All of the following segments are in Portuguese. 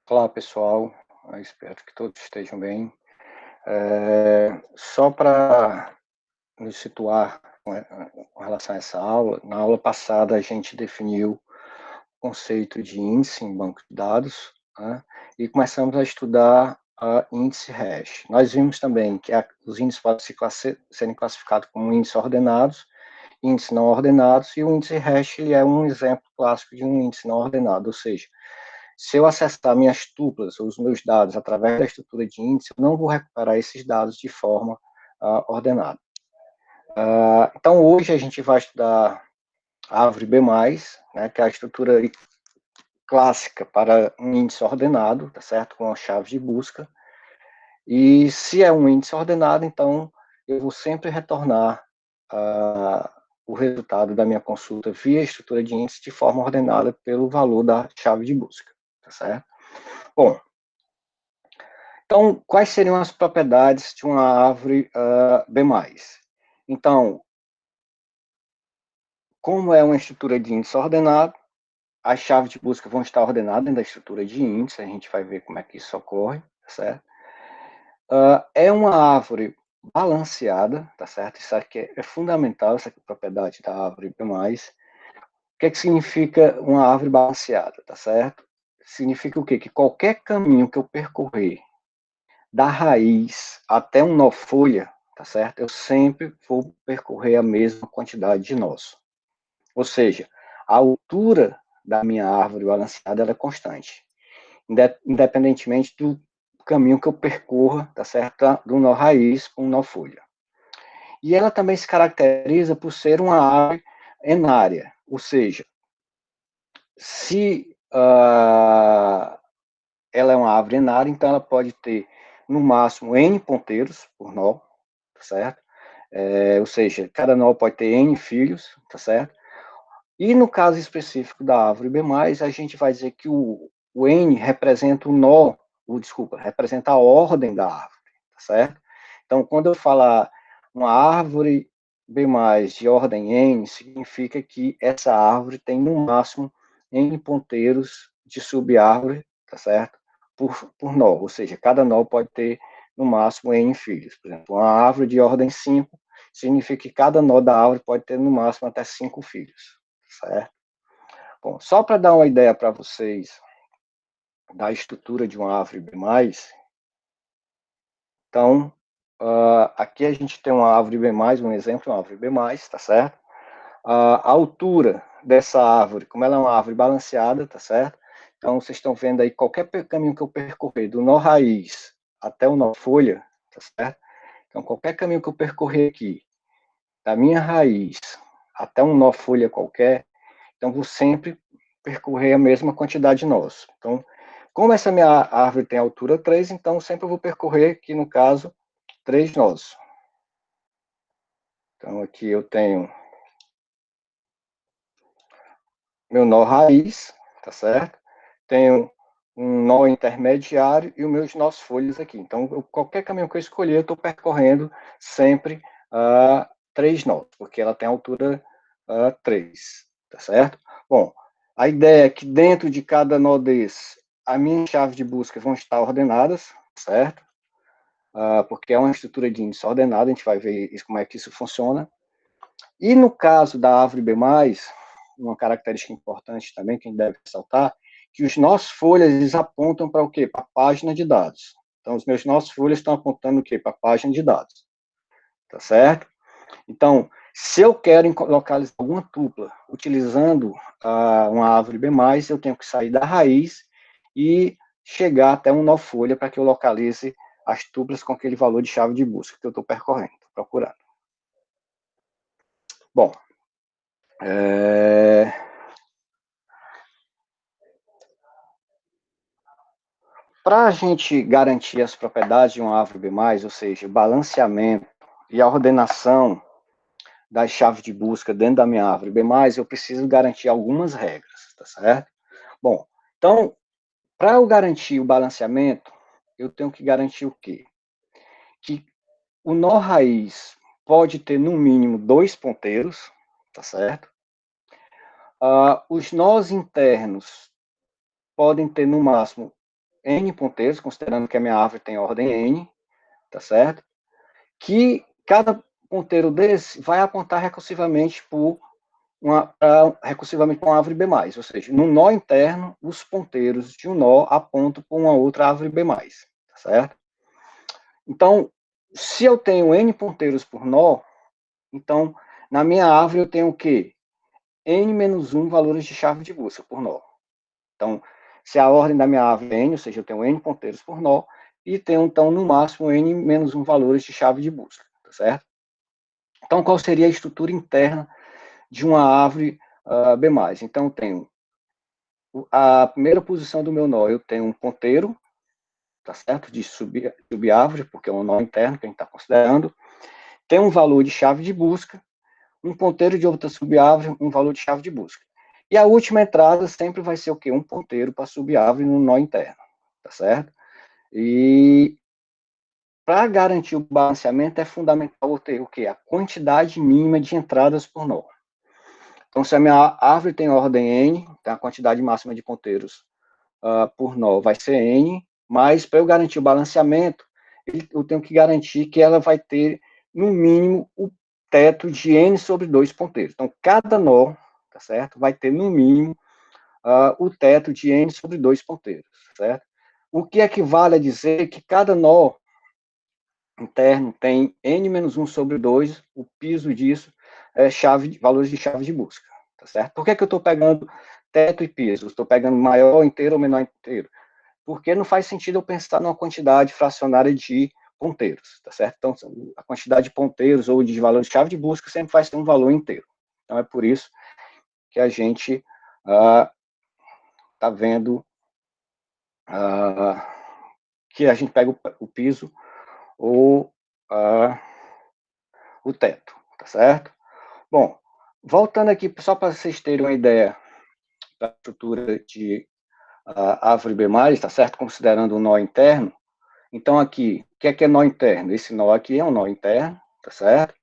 Olá, pessoal. Eu espero que todos estejam bem. Só para nos situar com relação a essa aula, na aula passada a gente definiu o conceito de índice em banco de dados, né, e começamos a estudar a índice hash. Nós vimos também que os índices podem serem classificados como índices ordenados, índices não ordenados, e o índice hash ele é um exemplo clássico de um índice não ordenado, ou seja, se eu acessar minhas tuplas, os meus dados, através da estrutura de índice, eu não vou recuperar esses dados de forma ordenada. Então, hoje a gente vai estudar a árvore B+, né, que é a estrutura clássica para um índice ordenado, tá certo? Com a chave de busca. E se é um índice ordenado, então eu vou sempre retornar o resultado da minha consulta via estrutura de índice de forma ordenada pelo valor da chave de busca, tá certo? Bom, então, quais seriam as propriedades de uma árvore B+. Então, como é uma estrutura de índice ordenado, as chaves de busca vão estar ordenadas dentro da estrutura de índice, a gente vai ver como é que isso ocorre, certo? É uma árvore balanceada, tá certo? Isso aqui é fundamental, essa aqui é a propriedade da árvore B+. O que é que significa uma árvore balanceada, tá certo? Significa o quê? Que qualquer caminho que eu percorrer da raiz até um nó folha, tá certo? Eu sempre vou percorrer a mesma quantidade de nós. Ou seja, a altura da minha árvore balanceada ela é constante, independentemente do caminho que eu percorra, tá certo? Do nó raiz para um nó folha. E ela também se caracteriza por ser uma árvore enária, ou seja, se ela é uma árvore enária, então ela pode ter no máximo N ponteiros por nó, tá certo? Ou seja, cada nó pode ter N filhos, tá certo? E no caso específico da árvore B+, a gente vai dizer que o N representa o nó, representa a ordem da árvore, tá certo? Então, quando eu falar uma árvore B+, de ordem N, significa que essa árvore tem no máximo N ponteiros de subárvore, tá certo? Por nó, ou seja, cada nó pode ter no máximo N filhos. Por exemplo, uma árvore de ordem 5 significa que cada nó da árvore pode ter no máximo até 5 filhos, certo? Bom, só para dar uma ideia para vocês da estrutura de uma árvore B+, então, aqui a gente tem uma árvore B+, um exemplo de uma árvore B+, tá certo? A altura dessa árvore, como ela é uma árvore balanceada, tá certo? Então, vocês estão vendo aí, qualquer caminho que eu percorrer, do nó raiz até o nó folha, tá certo? Então, qualquer caminho que eu percorrer aqui, da minha raiz até um nó folha qualquer, então vou sempre percorrer a mesma quantidade de nós. Então, como essa minha árvore tem altura 3, então sempre eu vou percorrer aqui, no caso, 3 nós. Então, aqui eu tenho meu nó raiz, tá certo? Tenho um nó intermediário e os meus nós folhas aqui. Então, qualquer caminho que eu escolher, eu estou percorrendo sempre 3 nós, porque ela tem altura 3, tá certo? Bom, a ideia é que dentro de cada nó desse, a minha chave de busca vão estar ordenadas, certo? Porque é uma estrutura de índice ordenada, a gente vai ver como é que isso funciona. E no caso da árvore B+, uma característica importante também que a gente deve ressaltar, que os nossos folhas eles apontam para o quê? Para a página de dados. Então, os meus nossos folhas estão apontando o quê? Para a página de dados. Tá certo? Então, se eu quero localizar alguma tupla utilizando uma árvore B+, eu tenho que sair da raiz e chegar até um nó folha para que eu localize as tuplas com aquele valor de chave de busca que eu estou percorrendo, procurando. Bom, para a gente garantir as propriedades de uma árvore B+, ou seja, o balanceamento e a ordenação das chaves de busca dentro da minha árvore B+, eu preciso garantir algumas regras, tá certo? Bom, então, para eu garantir o balanceamento, eu tenho que garantir o quê? Que o nó raiz pode ter no mínimo 2 ponteiros, tá certo? Os nós internos podem ter no máximo N ponteiros, considerando que a minha árvore tem ordem N, tá certo? Que cada ponteiro desse vai apontar recursivamente recursivamente para uma árvore B+, ou seja, no nó interno, os ponteiros de um nó apontam para uma outra árvore B+, tá certo? Então, se eu tenho N ponteiros por nó, então, na minha árvore eu tenho o quê? N menos 1 valores de chave de busca por nó. Então, se a ordem da minha árvore é N, ou seja, eu tenho N ponteiros por nó, e tenho, então, no máximo, N menos 1 valores de chave de busca, tá certo? Então, qual seria a estrutura interna de uma árvore B+? Então, eu tenho a primeira posição do meu nó, eu tenho um ponteiro, tá certo? De subárvore, porque é um nó interno que a gente está considerando. Tem um valor de chave de busca, um ponteiro de outra subárvore, um valor de chave de busca. E a última entrada sempre vai ser o quê? Um ponteiro para subárvore no nó interno, tá certo? E para garantir o balanceamento é fundamental eu ter o quê? A quantidade mínima de entradas por nó. Então, se a minha árvore tem ordem N, então a quantidade máxima de ponteiros por nó vai ser N, mas para eu garantir o balanceamento, eu tenho que garantir que ela vai ter, no mínimo, o teto de N sobre 2 ponteiros. Então, cada nó, tá certo? Vai ter, no mínimo, o teto de N sobre 2 ponteiros, certo? O que equivale a dizer que cada nó interno tem N menos 1 sobre 2, o piso disso é valores de chave de busca, tá certo? Por que eu estou pegando teto e piso? Estou pegando maior inteiro ou menor inteiro? Porque não faz sentido eu pensar numa quantidade fracionária de ponteiros, tá certo? Então, a quantidade de ponteiros ou de valores de chave de busca sempre vai ser um valor inteiro. Então, é por isso que a gente está vendo que a gente pega o piso ou o teto, tá certo? Bom, voltando aqui, só para vocês terem uma ideia da estrutura de árvore B+, tá certo? Considerando o nó interno. Então, aqui, o que é nó interno? Esse nó aqui é um nó interno, tá certo?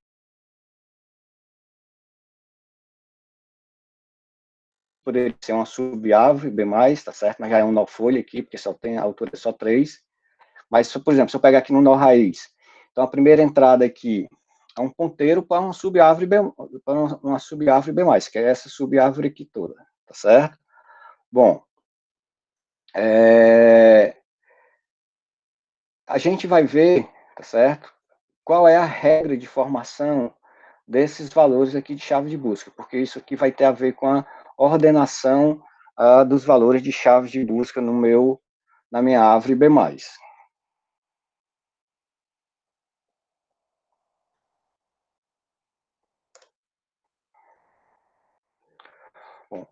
Poderia ser uma subárvore B+, tá certo? Mas já é um nó folha aqui, porque só tem a altura só 3. Mas, por exemplo, se eu pegar aqui no nó raiz, então a primeira entrada aqui é um ponteiro para uma subárvore B+, que é essa subárvore aqui toda, tá certo? Bom, a gente vai ver, tá certo? Qual é a regra de formação desses valores aqui de chave de busca, porque isso aqui vai ter a ver com a ordenação dos valores de chave de busca na minha árvore B+. Bom,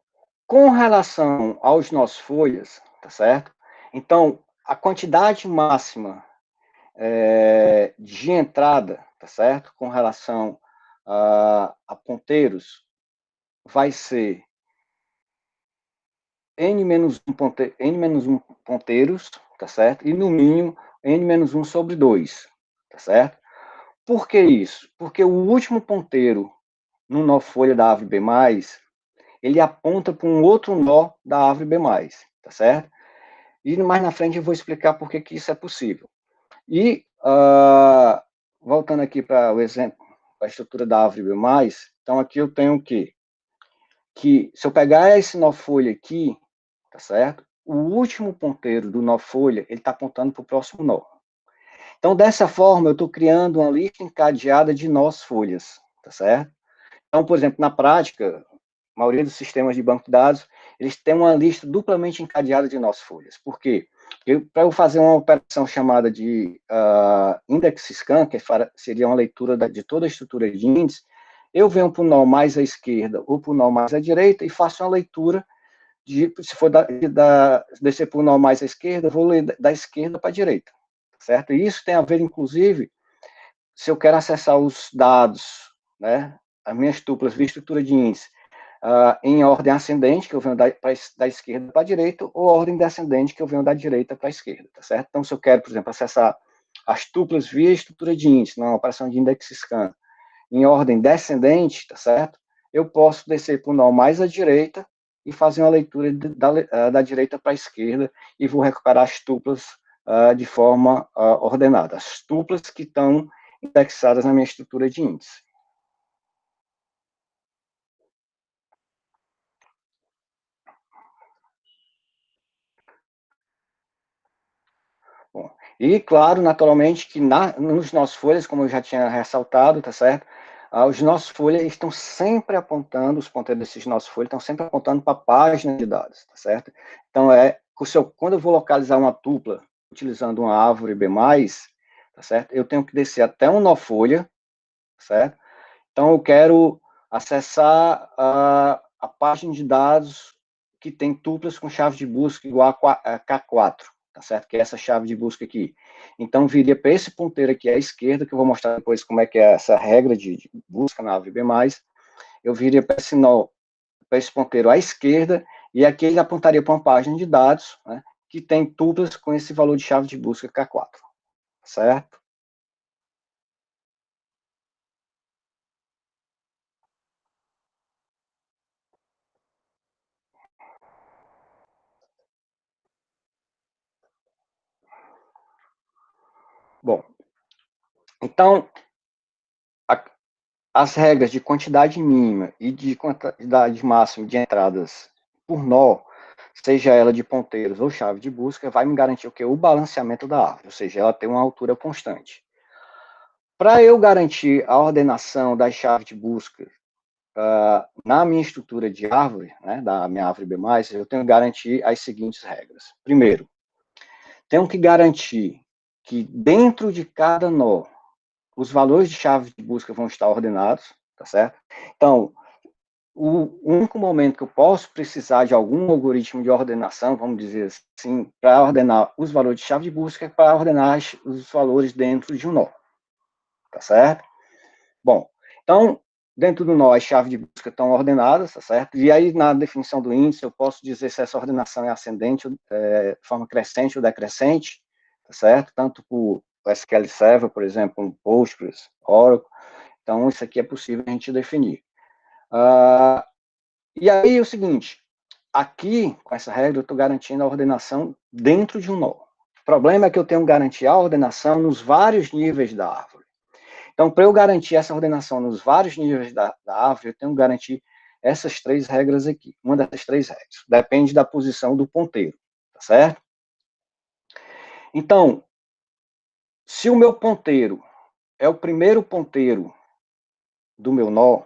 com relação aos nós folhas, tá certo? Então, a quantidade máxima de entrada, tá certo? Com relação a ponteiros, vai ser N-1 ponteiros, tá certo? E no mínimo N-1 sobre 2, tá certo? Por que isso? Porque o último ponteiro no nó folha da árvore B+, ele aponta para um outro nó da árvore B+, tá certo? E mais na frente eu vou explicar por que isso é possível. E, voltando aqui para o exemplo, a estrutura da árvore B+, então aqui eu tenho o quê? Que se eu pegar esse nó folha aqui, tá certo? O último ponteiro do nó folha, ele está apontando para o próximo nó. Então, dessa forma, eu estou criando uma lista encadeada de nós folhas, tá certo? Então, por exemplo, na prática, a maioria dos sistemas de banco de dados, eles têm uma lista duplamente encadeada de nós folhas. Por quê? Para eu fazer uma operação chamada de index scan, que seria uma leitura de toda a estrutura de índice, eu venho para o nó mais à esquerda ou para o nó mais à direita e faço uma leitura se for descer para o nó mais à esquerda, eu vou ler da esquerda para a direita, certo? E isso tem a ver, inclusive, se eu quero acessar os dados, né, as minhas tuplas via estrutura de índice, em ordem ascendente, que eu venho da esquerda para a direita, ou ordem descendente, que eu venho da direita para a esquerda, tá certo? Então, se eu quero, por exemplo, acessar as tuplas via estrutura de índice, na operação de index scan, em ordem descendente, tá certo? Eu posso descer para o nó mais à direita, e fazer uma leitura da direita para a esquerda e vou recuperar as tuplas de forma ordenada. As tuplas que estão indexadas na minha estrutura de índice. Bom, e claro, naturalmente, que nos nossos folhas, como eu já tinha ressaltado, tá certo? Os nossos folhas estão sempre apontando, os ponteiros desses nossos folhas estão sempre apontando para a página de dados, tá certo? Então, quando eu vou localizar uma tupla utilizando uma árvore B+, tá certo? Eu tenho que descer até um nó folha, certo? Então, eu quero acessar a página de dados que tem tuplas com chave de busca igual a K4, tá certo? Que é essa chave de busca aqui. Então, viria para esse ponteiro aqui à esquerda, que eu vou mostrar depois como é que é essa regra de busca na árvore B+, eu viria para esse nó, para esse ponteiro à esquerda, e aqui ele apontaria para uma página de dados, né, que tem tuplas com esse valor de chave de busca K4, certo? Bom, então, a, as regras de quantidade mínima e de quantidade máxima de entradas por nó, seja ela de ponteiros ou chave de busca, vai me garantir o que? O balanceamento da árvore, ou seja, ela tem uma altura constante. Para eu garantir a ordenação das chaves de busca na minha estrutura de árvore, né, da minha árvore B+, eu tenho que garantir as seguintes regras. Primeiro, tenho que garantir que dentro de cada nó, os valores de chave de busca vão estar ordenados, tá certo? Então, o único momento que eu posso precisar de algum algoritmo de ordenação, vamos dizer assim, para ordenar os valores de chave de busca, é para ordenar os valores dentro de um nó, tá certo? Bom, então, dentro do nó, as chaves de busca estão ordenadas, tá certo? E aí, na definição do índice, eu posso dizer se essa ordenação é ascendente, de forma crescente ou decrescente, tá certo? Tanto por SQL Server, por exemplo, um Postgres, Oracle. Então, isso aqui é possível a gente definir. E aí, é o seguinte, aqui, com essa regra, eu estou garantindo a ordenação dentro de um nó. O problema é que eu tenho que garantir a ordenação nos vários níveis da árvore. Então, para eu garantir essa ordenação nos vários níveis da árvore, eu tenho que garantir essas três regras aqui. Uma dessas três regras. Depende da posição do ponteiro, tá certo? Então, se o meu ponteiro é o primeiro ponteiro do meu nó,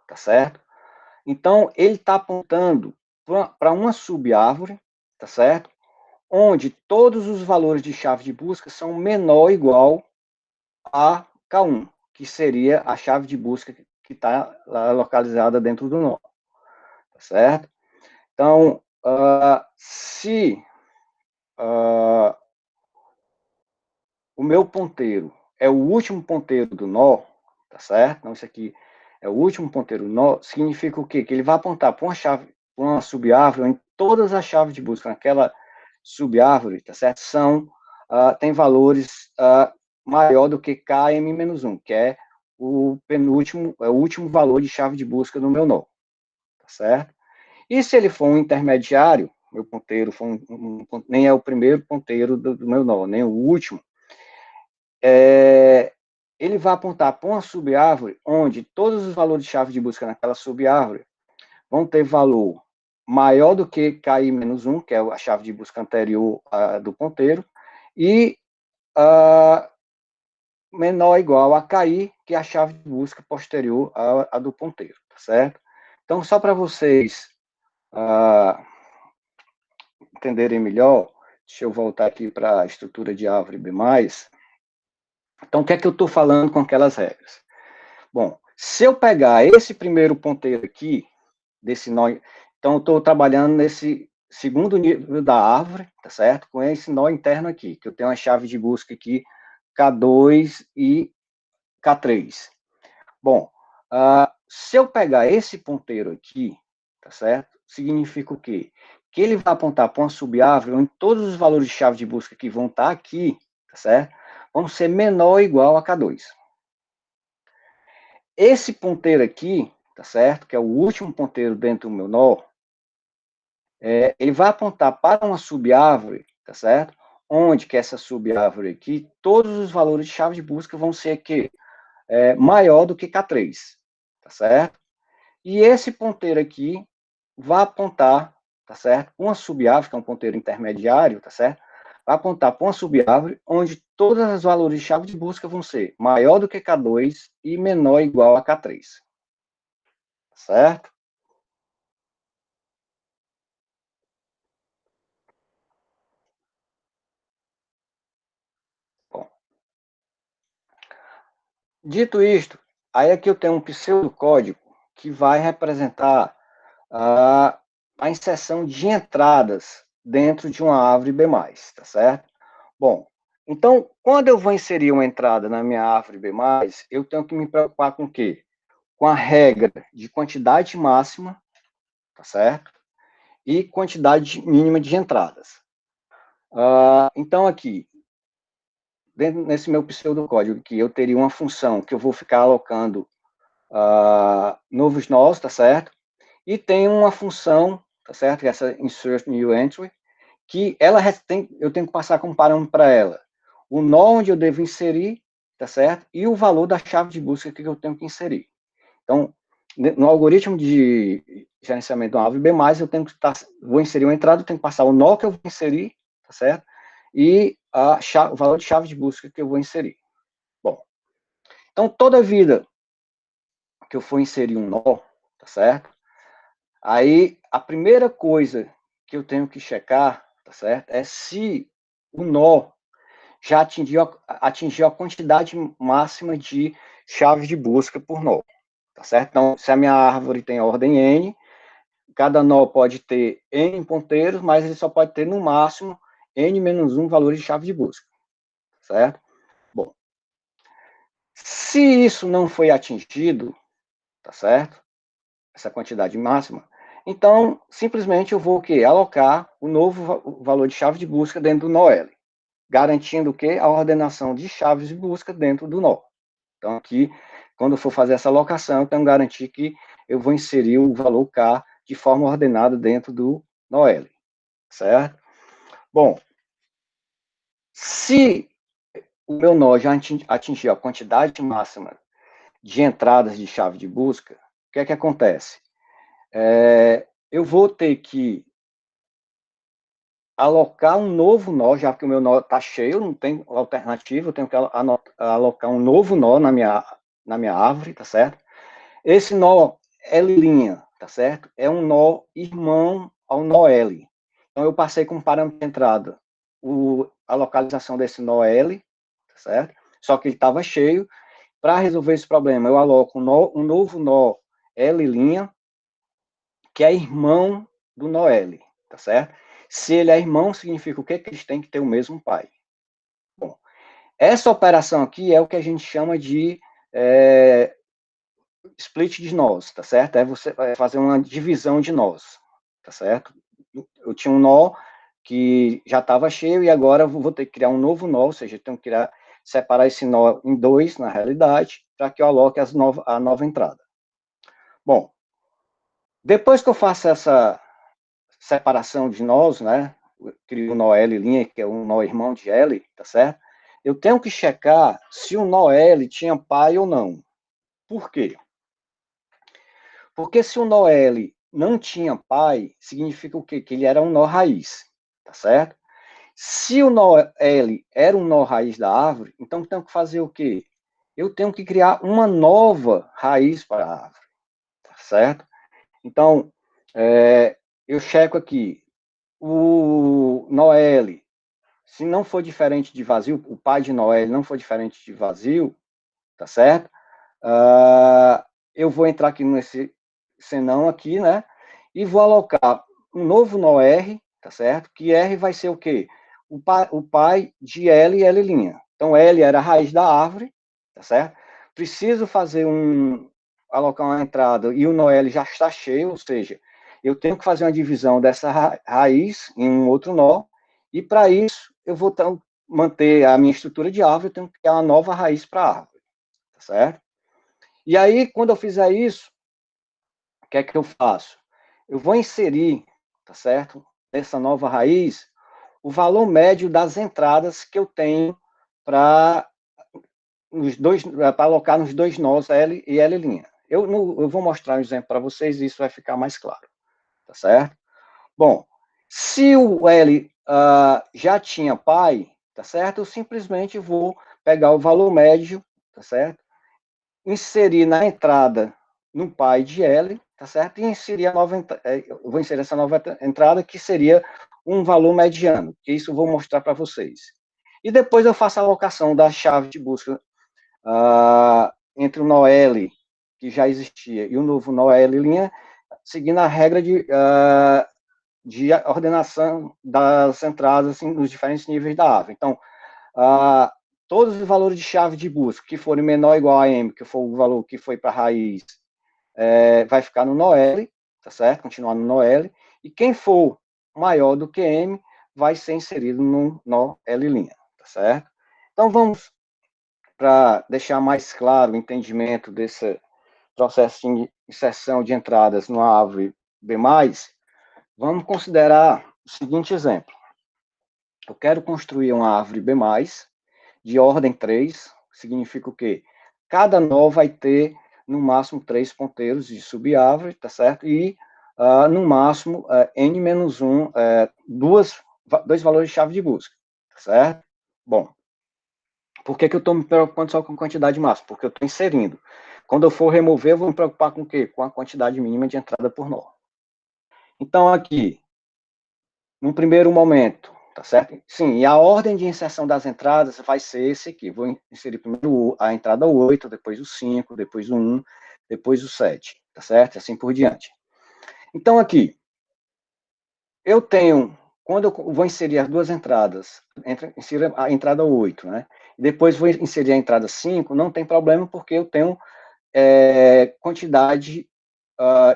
tá certo? Então, ele está apontando para uma subárvore, tá certo? Onde todos os valores de chave de busca são menor ou igual a K1, que seria a chave de busca que está localizada dentro do nó, tá certo? Então, se o meu ponteiro é o último ponteiro do nó, tá certo? Então, isso aqui é o último ponteiro do nó, significa o quê? Que ele vai apontar para uma chave, para uma subárvore, onde todas as chaves de busca naquela subárvore, tá certo? Tem valores maior do que KM-1, que é o penúltimo, é o último valor de chave de busca do meu nó, tá certo? E se ele for um intermediário, meu ponteiro for nem é o primeiro ponteiro do meu nó, nem o último, ele vai apontar para uma subárvore onde todos os valores de chave de busca naquela subárvore vão ter valor maior do que KI-1, que é a chave de busca anterior do ponteiro, e menor ou igual a KI, que é a chave de busca posterior à do ponteiro, tá certo? Então, só para vocês entenderem melhor, deixa eu voltar aqui para a estrutura de árvore B+. Então, o que é que eu estou falando com aquelas regras? Bom, se eu pegar esse primeiro ponteiro aqui, desse nó, então eu estou trabalhando nesse segundo nível da árvore, tá certo? Com esse nó interno aqui, que eu tenho uma chave de busca aqui, K2 e K3. Bom, se eu pegar esse ponteiro aqui, tá certo? Significa o quê? Que ele vai apontar para uma subárvore onde todos os valores de chave de busca que vão estar aqui, tá certo? Vão ser menor ou igual a K2. Esse ponteiro aqui, tá certo? Que é o último ponteiro dentro do meu nó, ele vai apontar para uma subárvore, tá certo? Onde que essa subárvore aqui, todos os valores de chave de busca vão ser aqui, maior do que K3, tá certo? E esse ponteiro aqui vai apontar, tá certo? Uma subárvore, que é um ponteiro intermediário, tá certo? Vai apontar para uma subárvore onde todos os valores de chave de busca vão ser maior do que K2 e menor ou igual a K3, certo? Bom, dito isto, aí aqui eu tenho um pseudocódigo que vai representar a inserção de entradas dentro de uma árvore B+, tá certo? Bom, então, quando eu vou inserir uma entrada na minha árvore B+, eu tenho que me preocupar com o quê? Com a regra de quantidade máxima, tá certo? E quantidade mínima de entradas. Então, aqui, dentro nesse meu pseudocódigo aqui, eu teria uma função que eu vou ficar alocando novos nós, tá certo? E tem uma função, tá certo? Essa insert new entry, que ela eu tenho que passar como parâmetro para ela o nó onde eu devo inserir, tá certo? E o valor da chave de busca que eu tenho que inserir. Então, no algoritmo de gerenciamento de uma árvore B+, eu tenho que vou inserir uma entrada, eu tenho que passar o nó que eu vou inserir, tá certo? E o valor de chave de busca que eu vou inserir. Bom, então toda vida que eu for inserir um nó, tá certo? Aí a primeira coisa que eu tenho que checar, tá certo? É se o nó já atingiu a quantidade máxima de chaves de busca por nó, tá certo? Então, se a minha árvore tem ordem n, cada nó pode ter n ponteiros, mas ele só pode ter no máximo n menos 1 valores de chave de busca, certo? Bom, se isso não foi atingido, tá certo? Essa quantidade máxima, então simplesmente eu vou o quê? Alocar o novo valor de chave de busca dentro do nó L, garantindo o quê? A ordenação de chaves de busca dentro do nó. Então aqui, quando eu for fazer essa alocação, eu tenho que garantir que eu vou inserir o valor K de forma ordenada dentro do nó L, certo? Bom, se o meu nó já atingiu a quantidade máxima de entradas de chave de busca, o que é que acontece? Eu vou ter que alocar um novo nó, já que o meu nó está cheio, não tem alternativa, eu tenho que alocar um novo nó na minha árvore, tá certo? Esse nó L', tá certo? É um nó irmão ao nó L. Então, eu passei como parâmetro de entrada a localização desse nó L, tá certo? Só que ele estava cheio. Para resolver esse problema, eu aloco um novo nó L', que é irmão do nó L, tá certo? Se ele é irmão, significa o quê? Que eles têm que ter o mesmo pai. Bom, essa operação aqui é o que a gente chama de split de nós, tá certo? É você fazer uma divisão de nós, tá certo? Eu tinha um nó que já estava cheio e agora eu vou ter que criar um novo nó, ou seja, eu tenho que separar esse nó em dois, na realidade, para que eu aloque a nova entrada. Bom, depois que eu faço essa separação de nós, né, eu crio o nó L', que é um nó irmão de L, tá certo? Eu tenho que checar se o nó L tinha pai ou não. Por quê? Porque se o nó L não tinha pai, significa o quê? Que ele era um nó raiz, tá certo? Se o nó L era um nó raiz da árvore, então eu tenho que fazer o quê? Eu tenho que criar uma nova raiz para a árvore, tá certo? Então, eu checo aqui, o nó L, se não for diferente de vazio, o pai de nó L não for diferente de vazio, tá certo? Eu vou entrar aqui nesse senão aqui, né? E vou alocar um novo nó R, tá certo? Que R vai ser o quê? O pai de L e L'. Então, L era a raiz da árvore, tá certo? Preciso fazer alocar uma entrada e o nó L já está cheio, ou seja, eu tenho que fazer uma divisão dessa raiz em um outro nó, e para isso eu vou manter a minha estrutura de árvore, eu tenho que criar uma nova raiz para a árvore, tá certo? E aí, quando eu fizer isso, o que é que eu faço? Eu vou inserir tá certo? Dessa nova raiz, o valor médio das entradas que eu tenho para alocar nos dois nós L e L'. Eu vou mostrar um exemplo para vocês e isso vai ficar mais claro, tá certo? Bom, se o L já tinha pai, tá certo? Eu simplesmente vou pegar o valor médio, tá certo? Inserir na entrada no pai de L, tá certo? E inserir eu vou inserir essa nova entrada que seria um valor mediano, que isso eu vou mostrar para vocês. E depois eu faço a alocação da chave de busca entre o NoL que já existia e o novo NoL', seguindo a regra de ordenação das entradas assim, nos diferentes níveis da árvore. Então, todos os valores de chave de busca que forem menor ou igual a M, que for o valor que foi para a raiz, vai ficar no NoL, tá certo? Continuar no NoL. E quem for maior do que M vai ser inserido no NoL', tá certo? Então, vamos para deixar mais claro o entendimento desse processo de inserção de entradas numa árvore B+, vamos considerar o seguinte exemplo. Eu quero construir uma árvore B+, de ordem 3, significa o quê? Cada nó vai ter, no máximo, 3 ponteiros de subárvore, tá certo? E, no máximo, n-1, dois valores de chave de busca, tá certo? Bom, por que eu estou me preocupando só com quantidade máxima? Porque eu estou inserindo. Quando eu for remover, eu vou me preocupar com o quê? Com a quantidade mínima de entrada por nó. Então, aqui, num primeiro momento, tá certo? Sim, e a ordem de inserção das entradas vai ser esse aqui. Vou inserir primeiro a entrada 8, depois o 5, depois o 1, depois o 7, tá certo? Assim por diante. Então, aqui, eu tenho, quando eu vou inserir as duas entradas, insiro a entrada 8, né? Depois vou inserir a entrada 5, não tem problema, porque eu tenho quantidade,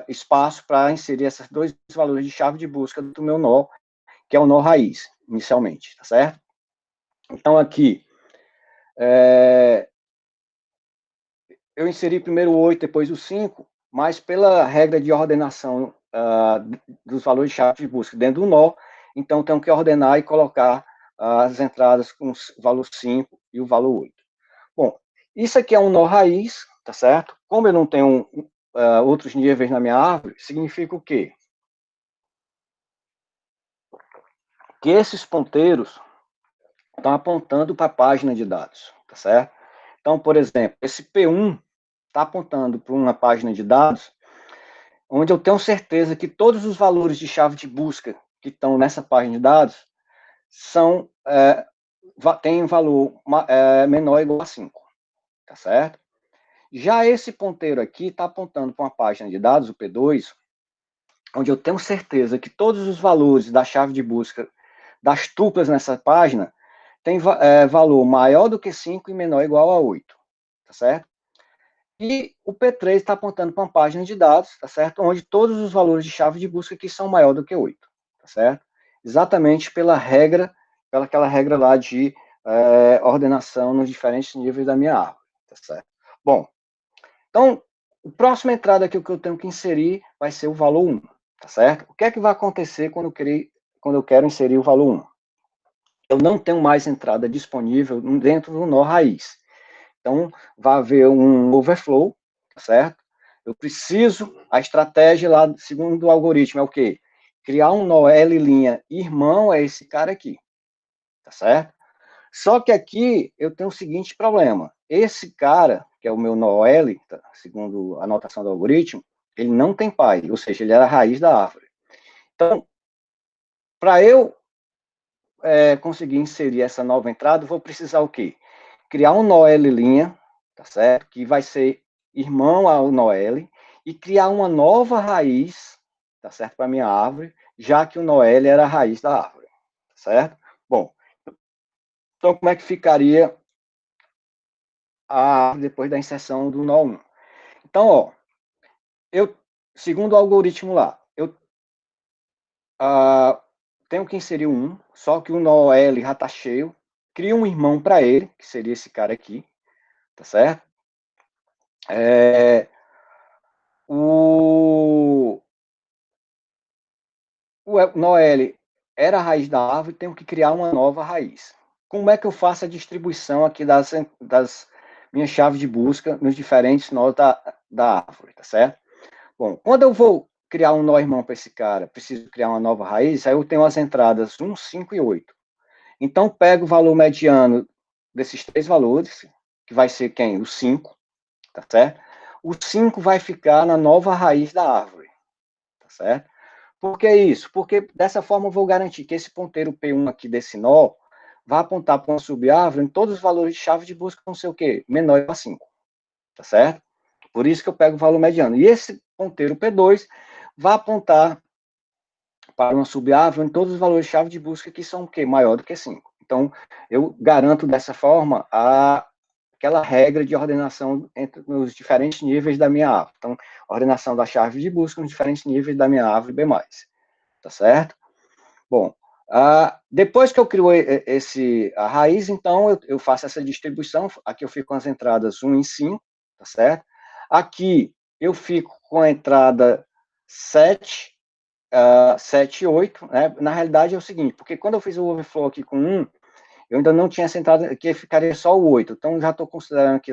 espaço para inserir esses dois valores de chave de busca do meu nó, que é o nó raiz, inicialmente, tá certo? Então, aqui, eu inseri primeiro o 8, depois o 5, mas pela regra de ordenação dos valores de chave de busca dentro do nó, então tenho que ordenar e colocar as entradas com o valor 5 e o valor 8. Bom, isso aqui é um nó raiz, tá certo? Como eu não tenho outros níveis na minha árvore, significa o quê? Que esses ponteiros estão apontando para a página de dados, tá certo? Então, por exemplo, esse P1 está apontando para uma página de dados onde eu tenho certeza que todos os valores de chave de busca que estão nessa página de dados têm valor menor ou igual a 5, tá certo? Já esse ponteiro aqui está apontando para uma página de dados, o P2, onde eu tenho certeza que todos os valores da chave de busca das tuplas nessa página têm valor maior do que 5 e menor ou igual a 8, tá certo? E o P3 está apontando para uma página de dados, tá certo? Onde todos os valores de chave de busca aqui são maior do que 8, tá certo? Exatamente pela aquela regra lá de ordenação nos diferentes níveis da minha árvore, tá certo? Bom, então, a próxima entrada aqui que eu tenho que inserir vai ser o valor 1, tá certo? O que é que vai acontecer quando eu quero inserir o valor 1? Eu não tenho mais entrada disponível dentro do nó raiz. Então, vai haver um overflow, tá certo? Eu preciso, a estratégia lá, segundo o algoritmo, é o quê? Criar um nó L' irmão a esse cara aqui, tá certo? Só que aqui eu tenho o seguinte problema. Esse cara, que é o meu nó L, tá, segundo a anotação do algoritmo, ele não tem pai, ou seja, ele era a raiz da árvore. Então, para eu conseguir inserir essa nova entrada, eu vou precisar o quê? Criar um nó L', tá certo? Que vai ser irmão ao nó L, e criar uma nova raiz, tá certo? Para minha árvore, já que o nó L era a raiz da árvore, tá certo? Bom, então como é que ficaria a árvore depois da inserção do nó 1? Então, ó, segundo o algoritmo lá, eu tenho que inserir um, só que o nó L já está cheio, crio um irmão para ele, que seria esse cara aqui, tá certo? O o nó L era a raiz da árvore, tenho que criar uma nova raiz. Como é que eu faço a distribuição aqui das minhas chaves de busca nos diferentes nós da árvore, tá certo? Bom, quando eu vou criar um nó irmão para esse cara, preciso criar uma nova raiz, aí eu tenho as entradas 1, 5 e 8. Então, pego o valor mediano desses três valores, que vai ser quem? O 5, tá certo? O 5 vai ficar na nova raiz da árvore, tá certo? Por que isso? Porque dessa forma eu vou garantir que esse ponteiro P1 aqui desse nó vai apontar para uma subárvore em todos os valores de chave de busca, não sei o quê, menor a 5, tá certo? Por isso que eu pego o valor mediano. E esse ponteiro P2 vai apontar para uma subárvore em todos os valores de chave de busca que são o quê? Maior do que 5. Então, eu garanto dessa forma aquela regra de ordenação entre os diferentes níveis da minha árvore. Então, ordenação da chave de busca nos diferentes níveis da minha árvore B+. Tá certo? Bom, depois que eu crio a raiz, então eu faço essa distribuição. Aqui eu fico com as entradas 1 e 5, tá certo? Aqui eu fico com a entrada 7, 7 e 8, né? Na realidade é o seguinte, porque quando eu fiz o overflow aqui com 1, eu ainda não tinha essa entrada, que ficaria só o 8. Então, já estou considerando aqui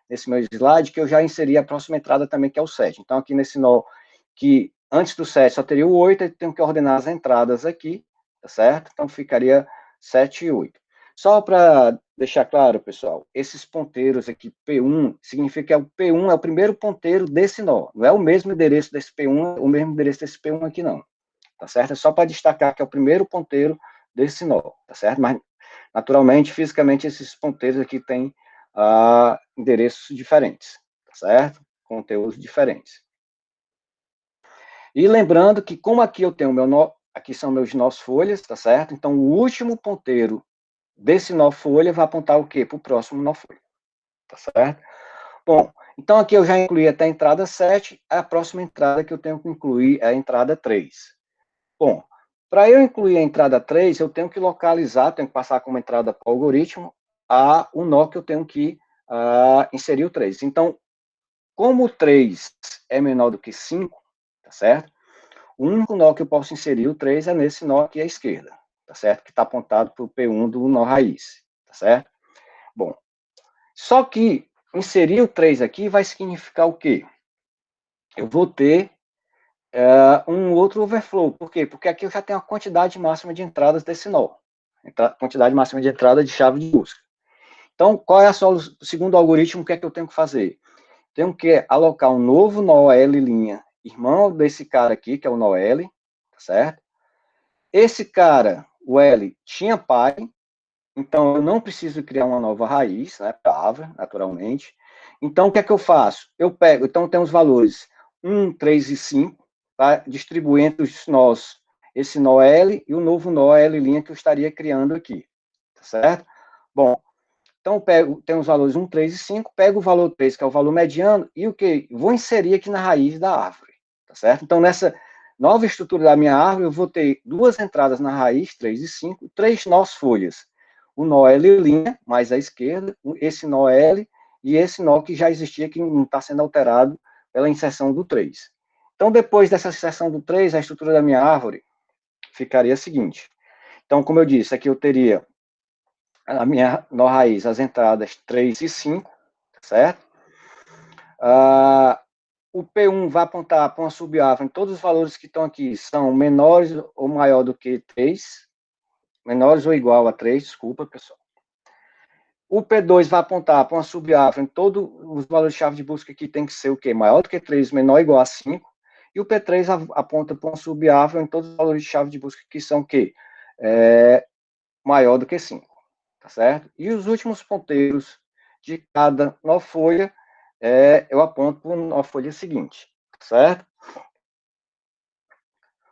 nesse meu slide que eu já inseri a próxima entrada também, que é o 7. Então, aqui nesse nó, que antes do 7 só teria o 8, eu tenho que ordenar as entradas aqui, tá certo? Então, ficaria 7 e 8. Só para deixar claro, pessoal, esses ponteiros aqui, P1, significa que o P1 é o primeiro ponteiro desse nó. Não é o mesmo endereço desse P1, o mesmo endereço desse P1 aqui, não. Tá certo? É só para destacar que é o primeiro ponteiro desse nó, tá certo? Mas, naturalmente, fisicamente, esses ponteiros aqui têm endereços diferentes, tá certo? Conteúdos diferentes. E lembrando que, como aqui eu tenho meu nó, aqui são meus nós folhas, tá certo? Então, o último ponteiro desse nó folha vai apontar o quê? Para o próximo nó folha, tá certo? Bom, então aqui eu já incluí até a entrada 7, a próxima entrada que eu tenho que incluir é a entrada 3. Bom, para eu incluir a entrada 3, eu tenho que localizar, tenho que passar como entrada para o algoritmo o nó que eu tenho que inserir o 3. Então, como o 3 é menor do que 5, tá certo? O único nó que eu posso inserir o 3 é nesse nó aqui à esquerda, tá certo? Que está apontado para o P1 do nó raiz, tá certo? Bom, só que inserir o 3 aqui vai significar o quê? Eu vou ter um outro overflow. Por quê? Porque aqui eu já tenho a quantidade máxima de entradas desse nó. Quantidade máxima de entrada de chave de busca. Então, qual é o segundo algoritmo? O que é que eu tenho que fazer? Tenho que alocar um novo nó L', irmão desse cara aqui, que é o nó L, tá certo? Esse cara, o L, tinha pai, então eu não preciso criar uma nova raiz, né, para a árvore, naturalmente. Então, o que é que eu faço? Eu pego, então tem os valores 1, 3 e 5, tá? Distribuo entre os nós esse nó L e o novo nó L' que eu estaria criando aqui, tá certo? Bom, então tem os valores 1, 3 e 5, pego o valor 3, que é o valor mediano, e o que? Vou inserir aqui na raiz da árvore, tá certo? Então, nessa nova estrutura da minha árvore, eu vou ter duas entradas na raiz, 3 e 5, 3 nós folhas. O nó L' mais à esquerda, esse nó L e esse nó que já existia, que não está sendo alterado pela inserção do 3. Então, depois dessa inserção do 3, a estrutura da minha árvore ficaria a seguinte. Então, como eu disse, aqui eu teria a minha nó raiz, as entradas 3 e 5, certo? O P1 vai apontar para uma subárvore, todos os valores que estão aqui são menores ou maior do que 3, menores ou igual a 3, desculpa, pessoal. O P2 vai apontar para uma subárvore, todos os valores de chave de busca aqui tem que ser o quê? Maior do que 3, menor ou igual a 5. E o P3 aponta para uma subárvore em todos os valores de chave de busca que são o quê? Maior do que 5, tá certo? E os últimos ponteiros de cada nó folha, eu aponto para o nó folha seguinte, certo?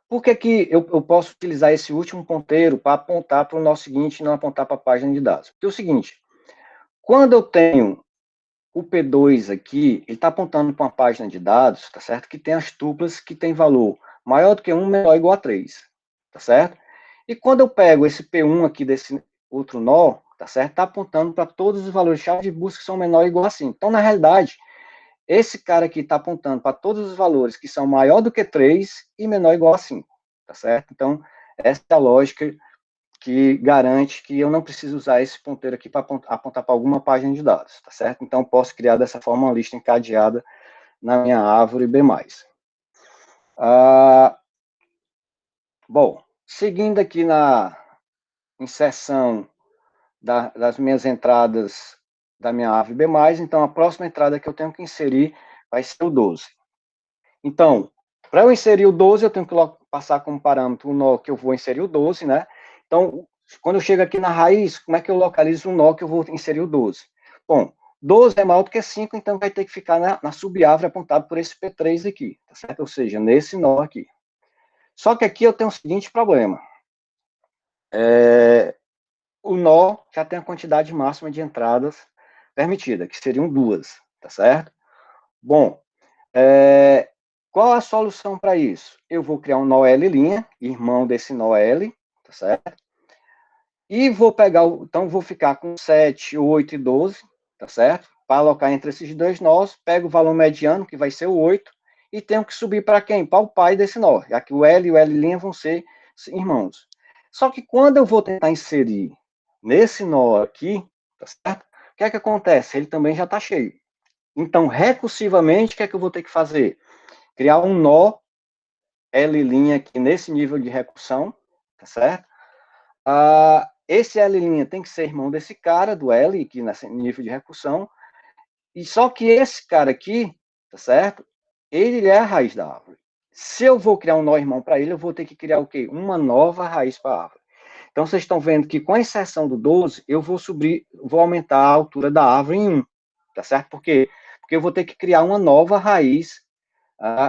Por que eu posso utilizar esse último ponteiro para apontar para o nó seguinte e não apontar para a página de dados? Porque é o seguinte, quando eu tenho o P2 aqui, ele está apontando para uma página de dados, tá certo? Que tem as tuplas que tem valor maior do que 1, menor ou igual a 3, tá certo? E quando eu pego esse P1 aqui desse outro nó, tá certo? Está apontando para todos os valores chave de busca que são menor ou igual a 5. Então, na realidade, esse cara aqui está apontando para todos os valores que são maior do que 3 e menor ou igual a 5, tá certo? Então, essa é a lógica que garante que eu não preciso usar esse ponteiro aqui para apontar para alguma página de dados, tá certo? Então, posso criar dessa forma uma lista encadeada na minha árvore B+. Bom, seguindo aqui na inserção das minhas entradas da minha árvore B+, então a próxima entrada que eu tenho que inserir vai ser o 12. Então, para eu inserir o 12, eu tenho que passar como parâmetro o nó que eu vou inserir o 12, né? Então, quando eu chego aqui na raiz, como é que eu localizo o nó que eu vou inserir o 12? Bom, 12 é maior do que 5, então vai ter que ficar na subárvore apontado por esse P3 aqui, tá certo? Ou seja, nesse nó aqui. Só que aqui eu tenho o seguinte problema. O nó já tem a quantidade máxima de entradas permitida, que seriam 2, tá certo? Bom, qual a solução para isso? Eu vou criar um nó L', irmão desse nó L, tá certo? E vou pegar, então vou ficar com 7, 8 e 12, tá certo? Para alocar entre esses dois nós, pego o valor mediano, que vai ser o 8, e tenho que subir para quem? Para o pai desse nó, já que o L e o L' vão ser irmãos. Só que quando eu vou tentar inserir nesse nó aqui, tá certo? O que é que acontece? Ele também já está cheio. Então, recursivamente, o que é que eu vou ter que fazer? Criar um nó L' aqui nesse nível de recursão, tá certo? Esse L' tem que ser irmão desse cara, do L, aqui nesse nível de recursão, e só que esse cara aqui, tá certo? Ele é a raiz da árvore. Se eu vou criar um nó irmão para ele, eu vou ter que criar o quê? Uma nova raiz para a árvore. Então, vocês estão vendo que com a inserção do 12, eu vou aumentar a altura da árvore em 1, tá certo? Por quê? Porque eu vou ter que criar uma nova raiz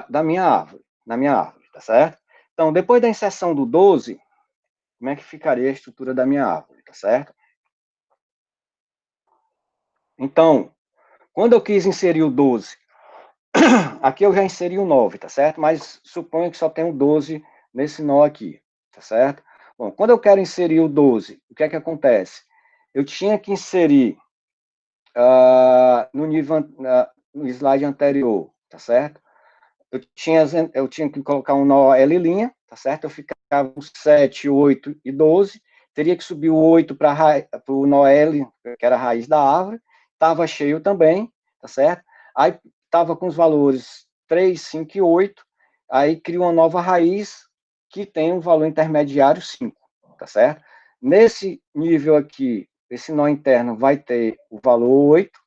na minha árvore, tá certo? Então, depois da inserção do 12, como é que ficaria a estrutura da minha árvore, tá certo? Então, quando eu quis inserir o 12, aqui eu já inseri o 9, tá certo? Mas suponho que só tem o 12 nesse nó aqui, tá certo? Bom, quando eu quero inserir o 12, o que é que acontece? Eu tinha que inserir no slide anterior, tá certo? Eu tinha que colocar um nó L', tá certo? Eu ficava com 7, 8 e 12, teria que subir o 8 para o nó L, que era a raiz da árvore, estava cheio também, tá certo? Aí estava com os valores 3, 5 e 8, aí cria uma nova raiz que tem um valor intermediário 5, tá certo? Nesse nível aqui, esse nó interno vai ter o valor 8,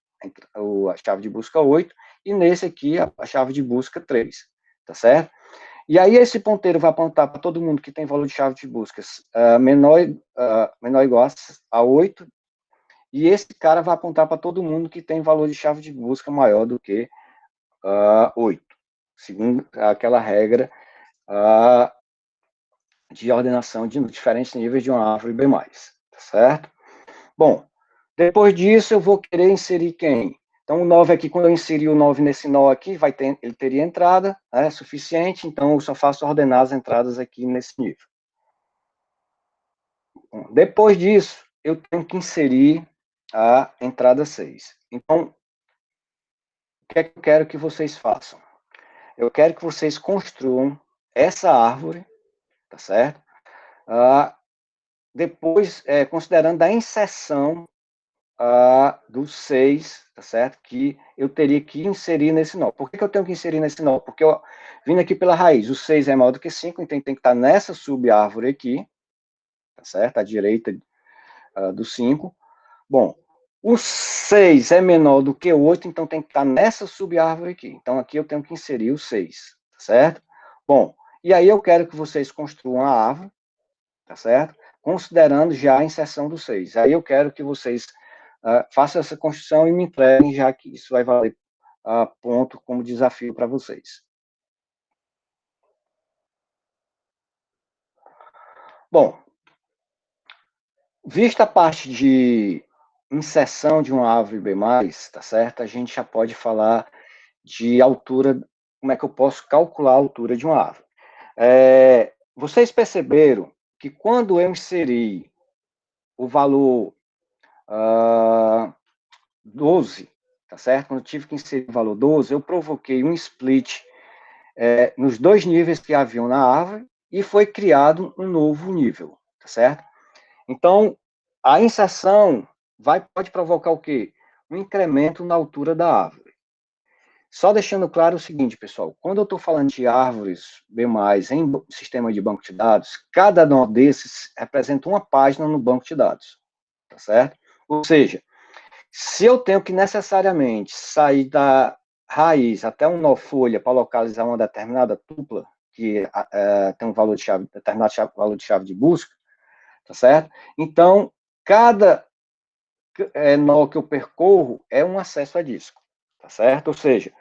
a chave de busca 8, e nesse aqui a chave de busca 3, tá certo? E aí esse ponteiro vai apontar para todo mundo que tem valor de chave de buscas menor ou igual a 8, e esse cara vai apontar para todo mundo que tem valor de chave de busca maior do que 8, segundo aquela regra de ordenação de diferentes níveis de uma árvore B+, tá certo? Bom, depois disso eu vou querer inserir quem? Então, o 9 aqui, quando eu inserir o 9 nesse nó aqui, ele teria entrada, suficiente, então eu só faço ordenar as entradas aqui nesse nível. Bom, depois disso, eu tenho que inserir a entrada 6. Então, o que é que eu quero que vocês façam? Eu quero que vocês construam essa árvore, tá certo? Depois, considerando a inserção do 6, tá certo? Que eu teria que inserir nesse nó. Por que eu tenho que inserir nesse nó? Porque eu vindo aqui pela raiz, o 6 é maior do que 5, então tem que estar nessa subárvore aqui, tá certo? À direita do 5. Bom, o 6 é menor do que o 8, então tem que estar nessa subárvore aqui. Então aqui eu tenho que inserir o 6, tá certo? Bom, e aí eu quero que vocês construam a árvore, tá certo? Considerando já a inserção do 6. Aí eu quero que vocês façam essa construção e me entreguem, já que isso vai valer ponto como desafio para vocês. Bom, vista a parte de inserção de uma árvore B+, tá certo? A gente já pode falar de altura, como é que eu posso calcular a altura de uma árvore. Vocês perceberam que quando eu inseri o valor 12, tá certo? Quando eu tive que inserir o valor 12, eu provoquei um split nos dois níveis que haviam na árvore, e foi criado um novo nível, tá certo? Então, a inserção pode provocar o quê? Um incremento na altura da árvore. Só deixando claro o seguinte, pessoal, quando eu estou falando de árvores B+, em sistema de banco de dados, cada nó desses representa uma página no banco de dados, tá certo? Ou seja, se eu tenho que necessariamente sair da raiz até um nó folha para localizar uma determinada tupla, que tem um valor de chave, determinado valor de chave de busca, tá certo? Então, cada nó que eu percorro é um acesso a disco, tá certo? Ou seja,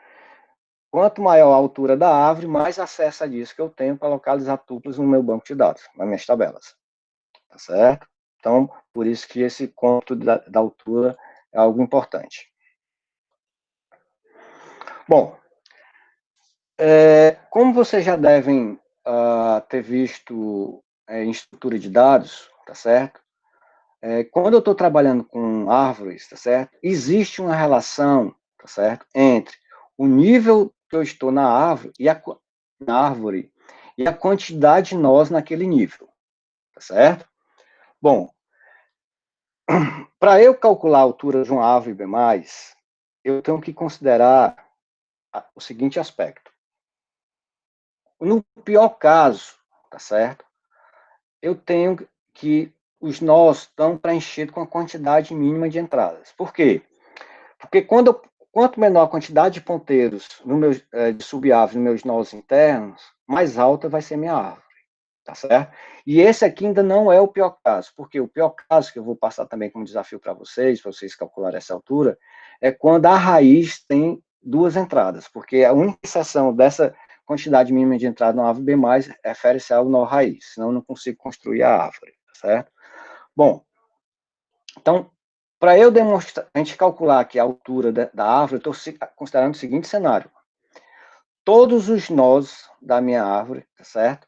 quanto maior a altura da árvore, mais acesso a disco eu tenho para localizar tuplas no meu banco de dados, nas minhas tabelas, tá certo? Então, por isso que esse cômputo da altura é algo importante. Bom, como vocês já devem ter visto em estrutura de dados, tá certo? Quando eu estou trabalhando com árvores, tá certo? Existe uma relação, tá certo? Entre o nível que eu estou na árvore e a quantidade de nós naquele nível, tá certo? Bom, para eu calcular a altura de uma árvore B+, eu tenho que considerar o seguinte aspecto. No pior caso, tá certo? Eu tenho que os nós estão preenchidos com a quantidade mínima de entradas. Por quê? Porque quanto menor a quantidade de ponteiros no meu, de subárvore nos meus nós internos, mais alta vai ser minha árvore, tá certo? E esse aqui ainda não é o pior caso, porque o pior caso, que eu vou passar também como desafio para vocês calcularem essa altura, é quando a raiz tem duas entradas, porque a única exceção dessa quantidade mínima de entrada na árvore B+, refere-se ao nó raiz, senão eu não consigo construir a árvore, tá certo? Bom, então, para eu demonstrar, a gente calcular aqui a altura da árvore, eu estou considerando o seguinte cenário. Todos os nós da minha árvore, tá certo?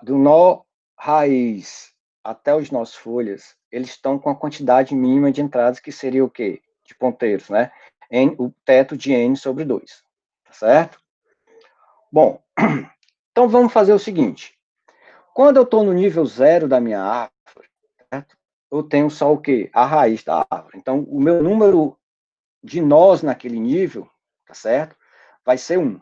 Do nó raiz até os nós folhas, eles estão com a quantidade mínima de entradas, que seria o quê? De ponteiros, né? O teto de n sobre 2, tá certo? Bom, então vamos fazer o seguinte. Quando eu estou no nível 0 da minha árvore, certo? Eu tenho só o quê? A raiz da árvore. Então, o meu número de nós naquele nível, tá certo? Vai ser 1.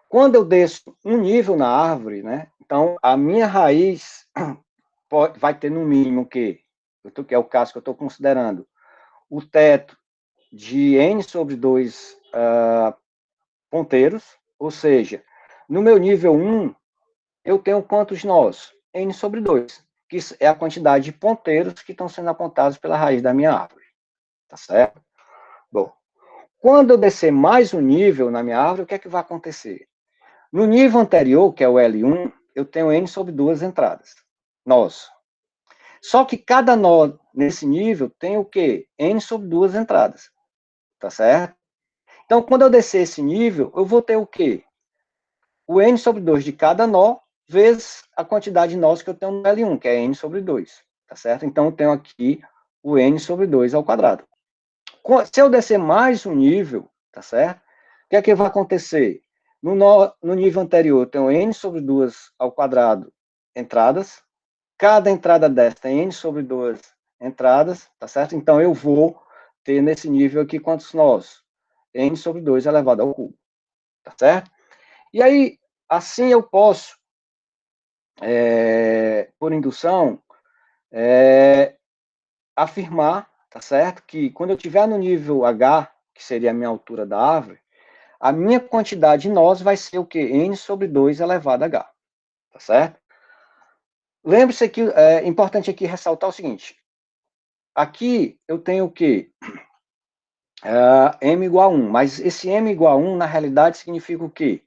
Quando eu desço um nível na árvore, né? Então, a minha raiz vai ter no mínimo o quê? Que é o caso que eu estou considerando. O teto de n sobre 2 ponteiros, ou seja, no meu nível 1, eu tenho quantos nós? N sobre 2, que é a quantidade de ponteiros que estão sendo apontados pela raiz da minha árvore. Tá certo? Bom, quando eu descer mais um nível na minha árvore, o que é que vai acontecer? No nível anterior, que é o L1, eu tenho N sobre 2 entradas. Nós. Só que cada nó nesse nível tem o quê? N sobre 2 entradas. Tá certo? Então, quando eu descer esse nível, eu vou ter o quê? O N sobre 2 de cada nó, vezes a quantidade de nós que eu tenho no L1, que é N sobre 2. Tá certo? Então, eu tenho aqui o N sobre 2 ao quadrado. Se eu descer mais um nível, tá certo? O que é que vai acontecer? No nível anterior, eu tenho n sobre 2 ao quadrado entradas. Cada entrada dessa tem n sobre 2 entradas, tá certo? Então, eu vou ter nesse nível aqui quantos nós? N sobre 2 elevado ao cubo, tá certo? E aí, assim eu posso, por indução, afirmar, tá certo? Que quando eu estiver no nível H, que seria a minha altura da árvore, a minha quantidade de nós vai ser o quê? N sobre 2 elevado a H, tá certo? Lembre-se que é importante aqui ressaltar o seguinte, aqui eu tenho o quê? M igual a 1, mas esse M igual a 1, na realidade, significa o quê?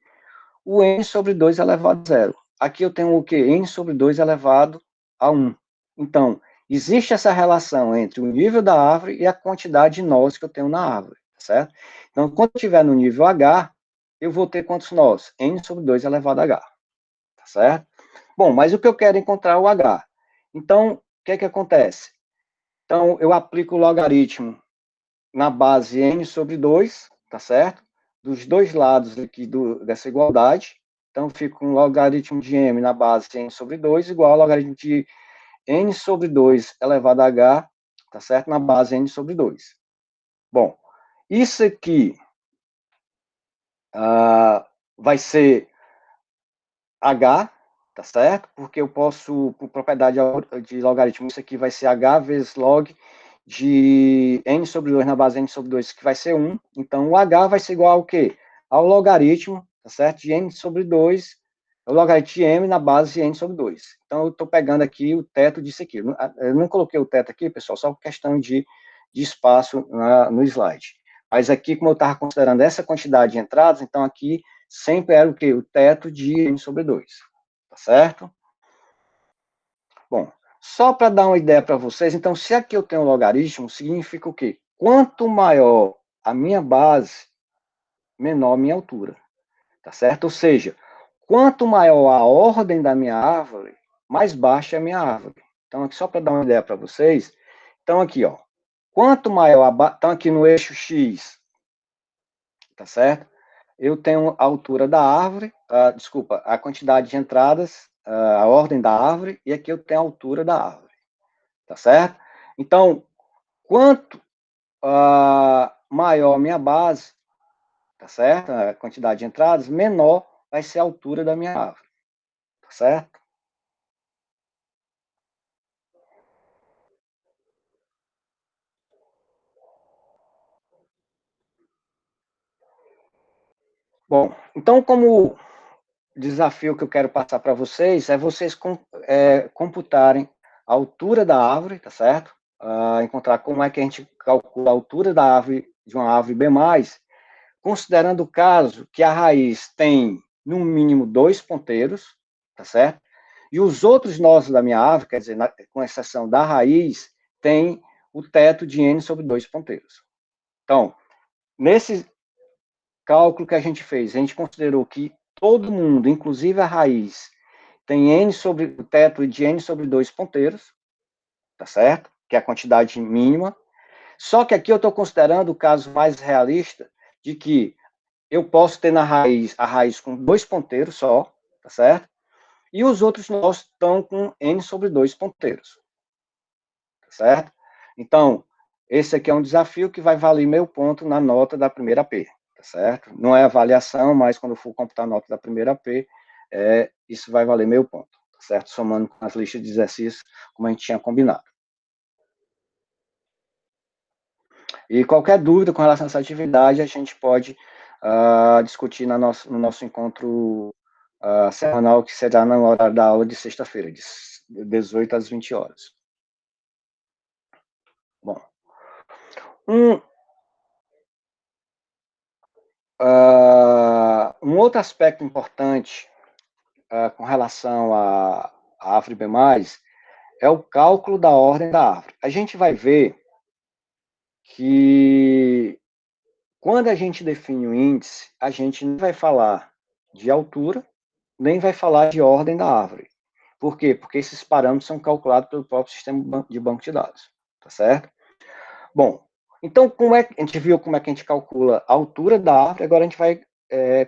O N sobre 2 elevado a 0. Aqui eu tenho o quê? N sobre 2 elevado a 1. Então, existe essa relação entre o nível da árvore e a quantidade de nós que eu tenho na árvore, certo? Então, quando eu estiver no nível H, eu vou ter quantos nós? N sobre 2 elevado a H, tá certo? Bom, mas o que eu quero é encontrar o H. Então, o que é que acontece? Então, eu aplico o logaritmo na base N sobre 2, tá certo? Dos dois lados aqui dessa igualdade, Então, fica um logaritmo de m na base de n sobre 2 igual ao logaritmo de n sobre 2 elevado a h, tá certo? Na base n sobre 2. Bom, isso aqui vai ser h, tá certo? Porque eu posso, por propriedade de logaritmo, isso aqui vai ser h vezes log de n sobre 2 na base n sobre 2, que vai ser 1. Então, o h vai ser igual ao quê? Ao logaritmo, tá certo? De n sobre 2, o logaritmo de m na base de n sobre 2. Então, eu estou pegando aqui o teto disso aqui. Eu não coloquei o teto aqui, pessoal, só por questão de espaço no slide. Mas aqui, como eu estava considerando essa quantidade de entradas, então aqui sempre era o quê? O teto de n sobre 2. Tá certo? Bom, só para dar uma ideia para vocês, então, se aqui eu tenho um logaritmo, significa o quê? Quanto maior a minha base, menor a minha altura. Tá certo? Ou seja, quanto maior a ordem da minha árvore, mais baixa é a minha árvore. Então, aqui só para dar uma ideia para vocês, então aqui, ó, quanto maior a então aqui no eixo X, tá certo? Eu tenho a altura da árvore, desculpa, a quantidade de entradas, a ordem da árvore, e aqui eu tenho a altura da árvore, tá certo? Então, quanto maior a minha base, tá certo? A quantidade de entradas, menor vai ser a altura da minha árvore, tá certo? Bom, então como desafio que eu quero passar para vocês é vocês computarem a altura da árvore, tá certo? Encontrar como é que a gente calcula a altura da árvore, de uma árvore B+, considerando o caso que a raiz tem, no mínimo, 2 ponteiros, tá certo? E os outros nós da minha árvore, quer dizer, com exceção da raiz, tem o teto de n sobre 2 ponteiros. Então, nesse cálculo que a gente fez, a gente considerou que todo mundo, inclusive a raiz, tem n sobre o teto de n sobre 2 ponteiros, tá certo? Que é a quantidade mínima. Só que aqui eu estou considerando o caso mais realista de que eu posso ter na raiz a raiz com 2 ponteiros só, tá certo? E os outros nós estão com n sobre 2 ponteiros, tá certo? Então, esse aqui é um desafio que vai valer meio ponto na nota da primeira P, tá certo? Não é avaliação, mas quando eu for computar a nota da primeira P, isso vai valer meio ponto, tá certo? Somando com as listas de exercícios, como a gente tinha combinado. E qualquer dúvida com relação a essa atividade, a gente pode discutir no nosso encontro semanal, que será no horário da aula de sexta-feira, de 18 às 20 horas. Bom, um outro aspecto importante com relação à árvore B+, é o cálculo da ordem da árvore. A gente vai ver que quando a gente define o índice, a gente não vai falar de altura, nem vai falar de ordem da árvore. Por quê? Porque esses parâmetros são calculados pelo próprio sistema de banco de dados, tá certo? Bom, então como é que a gente viu como é que a gente calcula a altura da árvore, agora a gente vai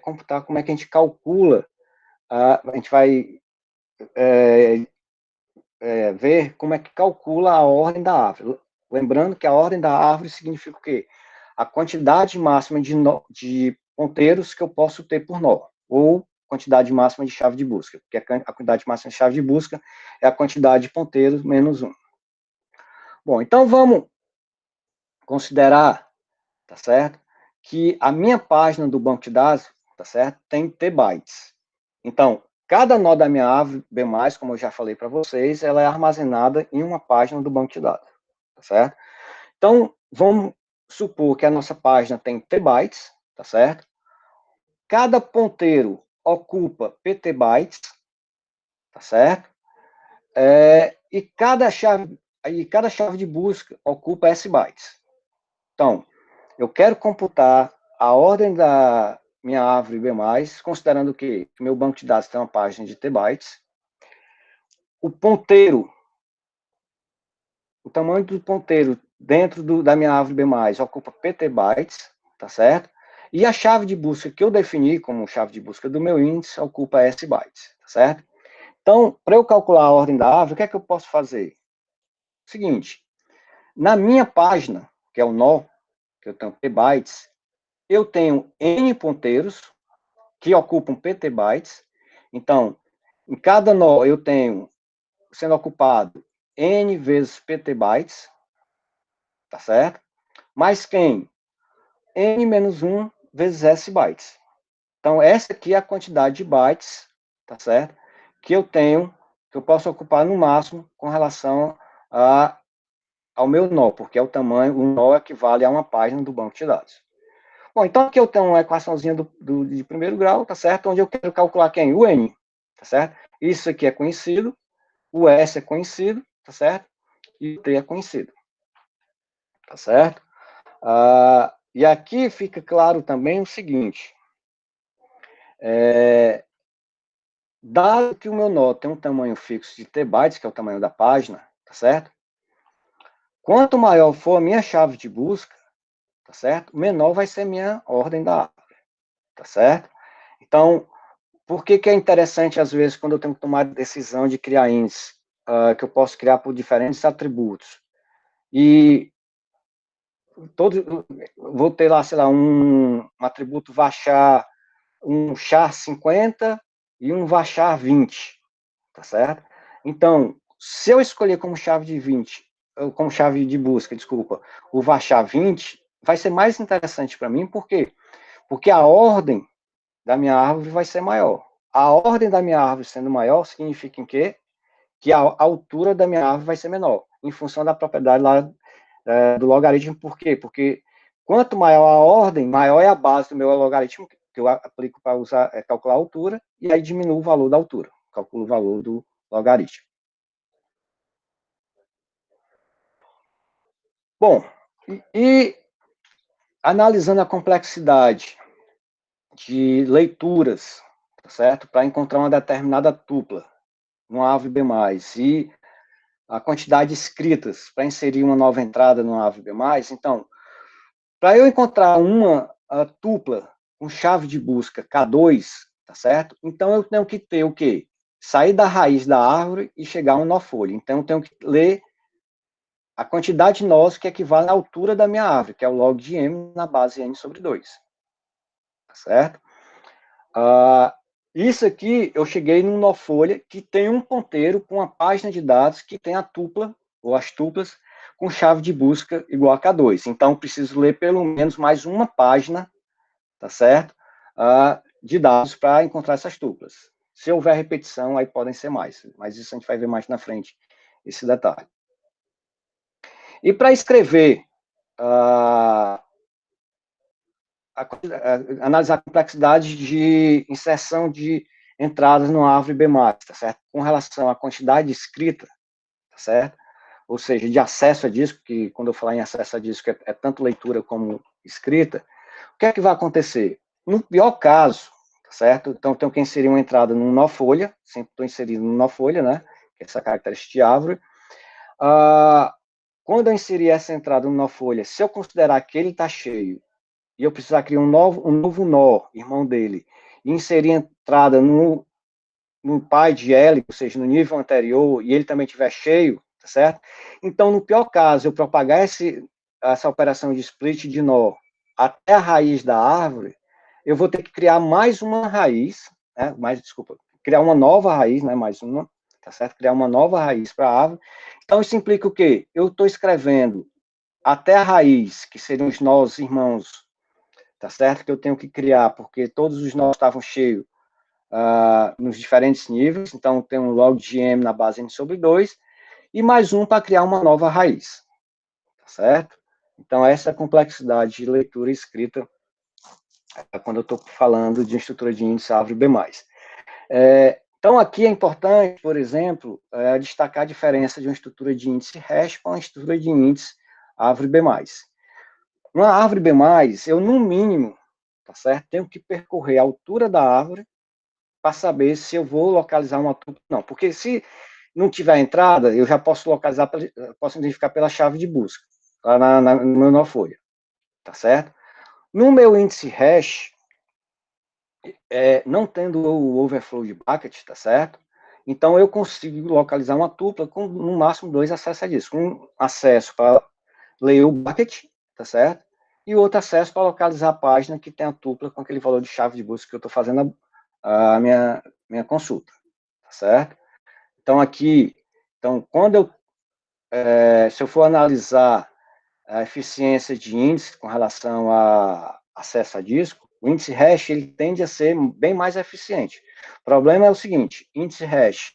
computar como é que a gente calcula, a gente vai ver como é que calcula a ordem da árvore. Lembrando que a ordem da árvore significa o quê? A quantidade máxima de ponteiros que eu posso ter por nó, ou quantidade máxima de chave de busca, porque a quantidade máxima de chave de busca é a quantidade de ponteiros menos 1. Bom, então vamos considerar, tá certo, que a minha página do banco de dados, tá certo, tem T bytes. Então, cada nó da minha árvore B+, como eu já falei para vocês, ela é armazenada em uma página do banco de dados, tá certo? Então, vamos supor que a nossa página tem T bytes, tá certo? Cada ponteiro ocupa PT bytes, tá certo? E cada chave de busca ocupa S bytes. Então, eu quero computar a ordem da minha árvore B+, considerando que meu banco de dados tem uma página de T bytes. O ponteiro, o tamanho do ponteiro dentro da minha árvore B+, ocupa PT bytes, tá certo? E a chave de busca que eu defini como chave de busca do meu índice ocupa S bytes, tá certo? Então, para eu calcular a ordem da árvore, o que é que eu posso fazer? Seguinte, na minha página, que é o nó, que eu tenho P bytes, eu tenho N ponteiros que ocupam PT bytes. Então, em cada nó eu tenho sendo ocupado N vezes PT bytes, tá certo? Mais quem? N menos 1 vezes S bytes. Então, essa aqui é a quantidade de bytes, tá certo? Que eu tenho, que eu posso ocupar no máximo com relação ao meu nó, porque é o tamanho, o nó equivale a uma página do banco de dados. Bom, então aqui eu tenho uma equaçãozinha de primeiro grau, tá certo? Onde eu quero calcular quem? O N, tá certo? Isso aqui é conhecido, o S é conhecido, tá certo? E o T é conhecido, tá certo? E aqui fica claro também o seguinte, dado que o meu nó tem um tamanho fixo de T bytes, que é o tamanho da página, tá certo? Quanto maior for a minha chave de busca, tá certo? Menor vai ser minha ordem da árvore, tá certo? Então, por que é interessante, às vezes, quando eu tenho que tomar a decisão de criar índice, que eu posso criar por diferentes atributos? E vou ter lá, sei lá, um atributo varchar, um char 50 e um varchar 20, tá certo? Então, se eu escolher como chave de 20, como chave de busca, desculpa, o varchar 20, vai ser mais interessante para mim, por quê? Porque a ordem da minha árvore vai ser maior. A ordem da minha árvore sendo maior significa em quê? Que a altura da minha árvore vai ser menor, em função da propriedade lá do logaritmo. Por quê? Porque quanto maior a ordem, maior é a base do meu logaritmo, que eu aplico para usar, calcular a altura, e aí diminuo o valor da altura, calculo o valor do logaritmo. Bom, e analisando a complexidade de leituras, tá certo? Para encontrar uma determinada tupla, numa árvore B+, e a quantidade de escritas para inserir uma nova entrada no AVB+, então, para eu encontrar uma tupla com chave de busca K2, tá certo? Então eu tenho que ter o quê? Sair da raiz da árvore e chegar a um nó folha. Então eu tenho que ler a quantidade de nós que equivale à altura da minha árvore, que é o log de m na base n sobre 2. Tá certo? Isso aqui, eu cheguei num nó folha que tem um ponteiro com uma página de dados que tem a tupla, ou as tuplas, com chave de busca igual a K2. Então, preciso ler pelo menos mais uma página, tá certo? De dados para encontrar essas tuplas. Se houver repetição, aí podem ser mais, mas isso a gente vai ver mais na frente, esse detalhe. E para escrever, analisar a complexidade de inserção de entradas no árvore B+, tá certo? Com relação à quantidade de escrita, tá certo? Ou seja, de acesso a disco, que quando eu falar em acesso a disco é tanto leitura como escrita, o que é que vai acontecer? No pior caso, tá certo? Então, eu tenho que inserir uma entrada num nó folha, sempre estou inserindo num nó folha, né? Que é essa característica de árvore. Quando eu inserir essa entrada no nó folha, se eu considerar que ele está cheio e eu precisar criar um novo nó, irmão dele, e inserir entrada no pai de L, ou seja, no nível anterior, e ele também estiver cheio, tá certo? Então, no pior caso, eu propagar essa operação de split de nó até a raiz da árvore, eu vou ter que criar mais uma raiz, né? Criar uma nova raiz, né? Mais uma, tá certo? Criar uma nova raiz para a árvore. Então, isso implica o quê? Eu estou escrevendo até a raiz, que seriam os nós irmãos, tá certo? Que eu tenho que criar, porque todos os nós estavam cheios nos diferentes níveis, então tem um log de m na base n sobre 2, e mais um para criar uma nova raiz, tá certo? Então, essa é a complexidade de leitura e escrita quando eu estou falando de estrutura de índice árvore B+. Então, aqui é importante, por exemplo, destacar a diferença de uma estrutura de índice hash para uma estrutura de índice árvore B+. Uma árvore B+, eu, no mínimo, tá certo? Tenho que percorrer a altura da árvore para saber se eu vou localizar uma tupla ou não. Porque se não tiver entrada, eu já posso localizar, posso identificar pela chave de busca, lá no meu nó folha, tá certo? No meu índice hash, não tendo o overflow de bucket, tá certo? Então, eu consigo localizar uma tupla com, no máximo, 2 acessos a disco. Um acesso para ler o bucket, tá certo? E outro acesso para localizar a página que tem a tupla com aquele valor de chave de busca que eu estou fazendo a minha consulta, tá certo? Então, aqui, quando se eu for analisar a eficiência de índice com relação a acesso a disco, o índice hash ele tende a ser bem mais eficiente. O problema é o seguinte, índice hash,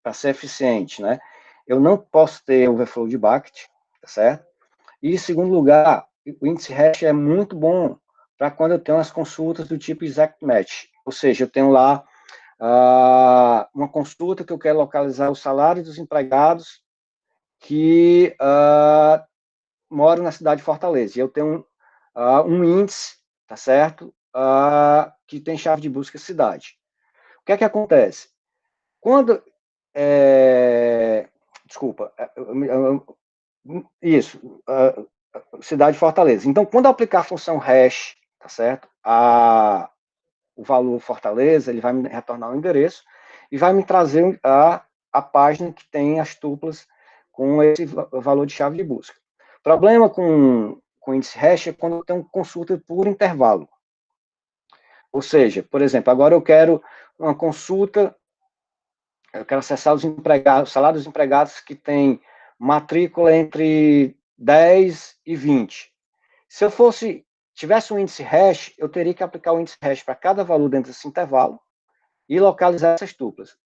para ser eficiente, né, eu não posso ter overflow de bucket, tá certo? E, em segundo lugar, o índice hash é muito bom para quando eu tenho as consultas do tipo exact match, ou seja, eu tenho lá uma consulta que eu quero localizar o salário dos empregados que moro na cidade de Fortaleza, e eu tenho um índice, tá certo? Que tem chave de busca cidade. O que é que acontece? Quando. Desculpa. Isso. Cidade de Fortaleza. Então, quando eu aplicar a função hash, tá certo? O valor Fortaleza, ele vai me retornar o endereço e vai me trazer a página que tem as tuplas com esse valor de chave de busca. O problema com índice hash é quando eu tenho consulta por intervalo. Ou seja, por exemplo, agora eu quero uma consulta, eu quero acessar os empregados, salários dos empregados que têm matrícula entre 10 e 20. Se eu tivesse um índice hash, eu teria que aplicar o índice hash para cada valor dentro desse intervalo e localizar essas tuplas.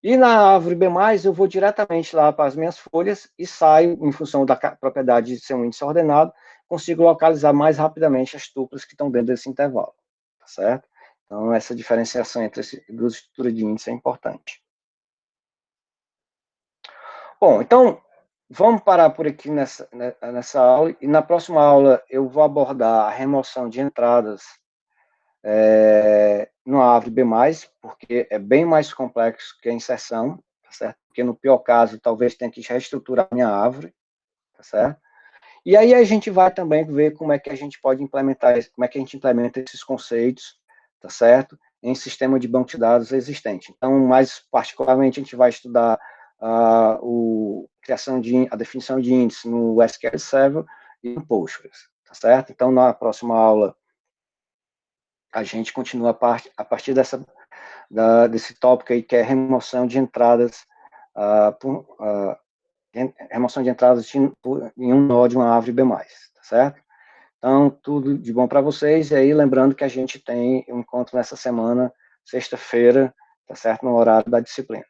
E na árvore B+, eu vou diretamente lá para as minhas folhas e saio, em função da propriedade de ser um índice ordenado, consigo localizar mais rapidamente as tuplas que estão dentro desse intervalo, tá certo? Então, essa diferenciação entre as duas estruturas de índice é importante. Bom, então, vamos parar por aqui nessa aula, e na próxima aula eu vou abordar a remoção de entradas no árvore B+, porque é bem mais complexo que a inserção, tá certo? Porque no pior caso, talvez tenha que reestruturar a minha árvore, tá certo? E aí a gente vai também ver como é que a gente pode implementar, como é que a gente implementa esses conceitos, tá certo? Em sistema de banco de dados existente. Então, mais particularmente, a gente vai estudar a definição de índice no SQL Server e no Postgres, tá certo? Então, na próxima aula, a gente continua a partir desse tópico aí, que é remoção de entradas, remoção de entradas em um nó de uma árvore B+, tá certo? Então, tudo de bom para vocês, e aí lembrando que a gente tem um encontro nessa semana, sexta-feira, tá certo? No horário da disciplina.